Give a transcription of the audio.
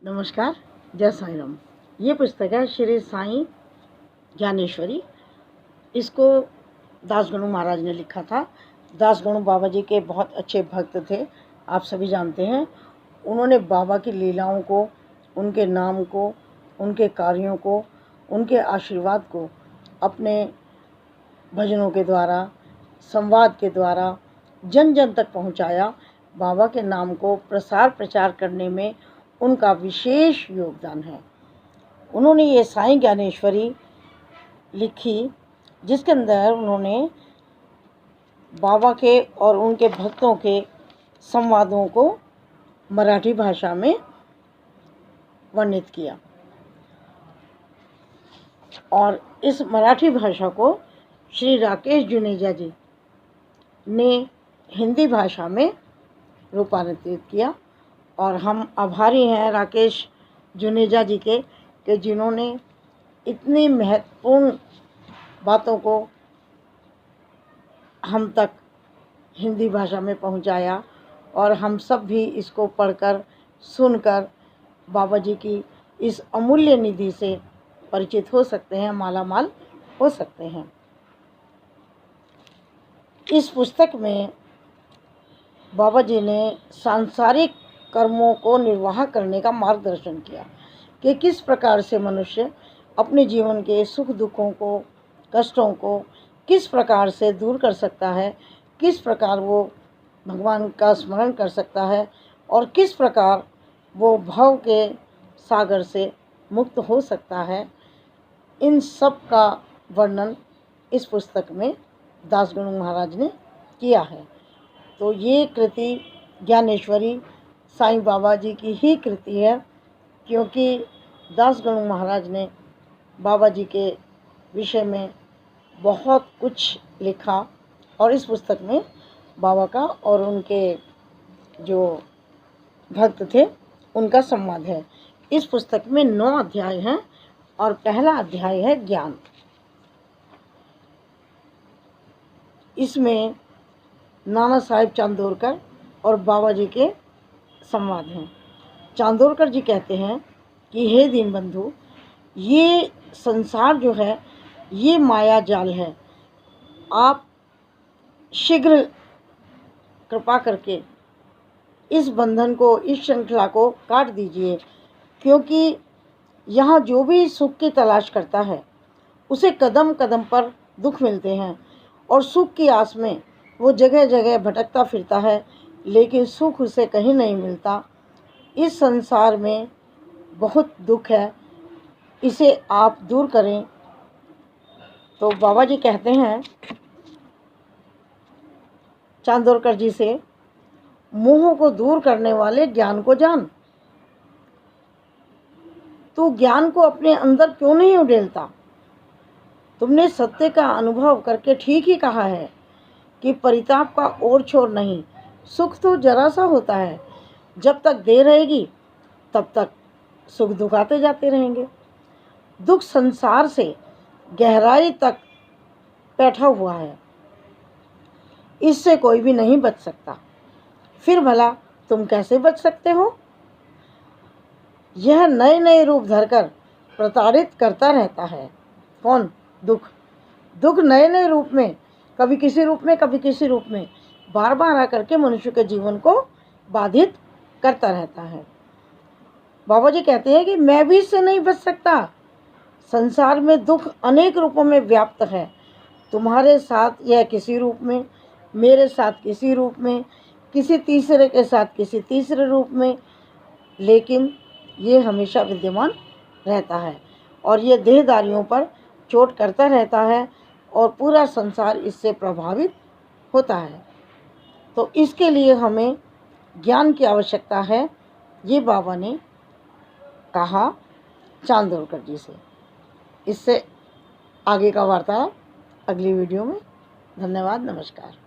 नमस्कार, जय साईं राम। ये पुस्तक है श्री साईं ज्ञानेश्वरी। इसको दासगणु महाराज ने लिखा था। दासगणु बाबा जी के बहुत अच्छे भक्त थे, आप सभी जानते हैं। उन्होंने बाबा की लीलाओं को, उनके नाम को, उनके कार्यों को, उनके आशीर्वाद को अपने भजनों के द्वारा, संवाद के द्वारा जन जन तक पहुंचाया। बाबा के नाम को प्रसार प्रचार करने में उनका विशेष योगदान है। उन्होंने ये साईं ज्ञानेश्वरी लिखी, जिसके अंदर उन्होंने बाबा के और उनके भक्तों के संवादों को मराठी भाषा में वर्णित किया और इस मराठी भाषा को श्री राकेश जुनेजा जी ने हिंदी भाषा में रूपांतरित किया। और हम आभारी हैं राकेश जुनेजा जी के कि जिन्होंने इतनी महत्वपूर्ण बातों को हम तक हिंदी भाषा में पहुंचाया और हम सब भी इसको पढ़कर, सुनकर बाबा जी की इस अमूल्य निधि से परिचित हो सकते हैं, मालामाल हो सकते हैं। इस पुस्तक में बाबा जी ने सांसारिक कर्मों को निर्वाह करने का मार्गदर्शन किया कि किस प्रकार से मनुष्य अपने जीवन के सुख दुखों को, कष्टों को किस प्रकार से दूर कर सकता है, किस प्रकार वो भगवान का स्मरण कर सकता है और किस प्रकार वो भव के सागर से मुक्त हो सकता है। इन सब का वर्णन इस पुस्तक में दासगणु महाराज ने किया है। तो ये कृति ज्ञानेश्वरी साईं बाबा जी की ही कृति है, क्योंकि दासगणु महाराज ने बाबा जी के विषय में बहुत कुछ लिखा और इस पुस्तक में बाबा का और उनके जो भक्त थे उनका संवाद है। इस पुस्तक में 9 अध्याय हैं और पहला अध्याय है ज्ञान। इसमें नाना साहेब चांदोरकर और बाबा जी के संवाद हैं। चांदोरकर जी कहते हैं कि हे दीनबंधु, ये संसार जो है ये माया जाल है। आप शीघ्र कृपा करके इस बंधन को, इस श्रृंखला को काट दीजिए, क्योंकि यहाँ जो भी सुख की तलाश करता है उसे कदम कदम पर दुख मिलते हैं और सुख की आस में वो जगह जगह भटकता फिरता है, लेकिन सुख उसे कहीं नहीं मिलता। इस संसार में बहुत दुख है, इसे आप दूर करें। तो बाबा जी कहते हैं चांदोरकर जी से, मोह को दूर करने वाले ज्ञान को जान। तू ज्ञान को अपने अंदर क्यों नहीं उड़ेलता? तुमने सत्य का अनुभव करके ठीक ही कहा है कि परिताप का और छोर नहीं। सुख तो जरा सा होता है, जब तक देर रहेगी तब तक सुख दुख आते जाते रहेंगे। दुख संसार से गहराई तक बैठा हुआ है, इससे कोई भी नहीं बच सकता। फिर भला तुम कैसे बच सकते हो? यह नए नए रूप धरकर प्रताड़ित करता रहता है। कौन? दुख। दुख नए नए रूप में, कभी किसी रूप में, कभी किसी रूप में, बार बार आकर के मनुष्य के जीवन को बाधित करता रहता है। बाबा जी कहते हैं कि मैं भी इससे नहीं बच सकता। संसार में दुख अनेक रूपों में व्याप्त है। तुम्हारे साथ यह किसी रूप में, मेरे साथ किसी रूप में, किसी तीसरे के साथ किसी तीसरे रूप में, लेकिन ये हमेशा विद्यमान रहता है और ये देहदारियों पर चोट करता रहता है और पूरा संसार इससे प्रभावित होता है। तो इसके लिए हमें ज्ञान की आवश्यकता है, ये बाबा ने कहा चांदोरकर जी से। इससे आगे का वार्तालाप अगली वीडियो में। धन्यवाद, नमस्कार।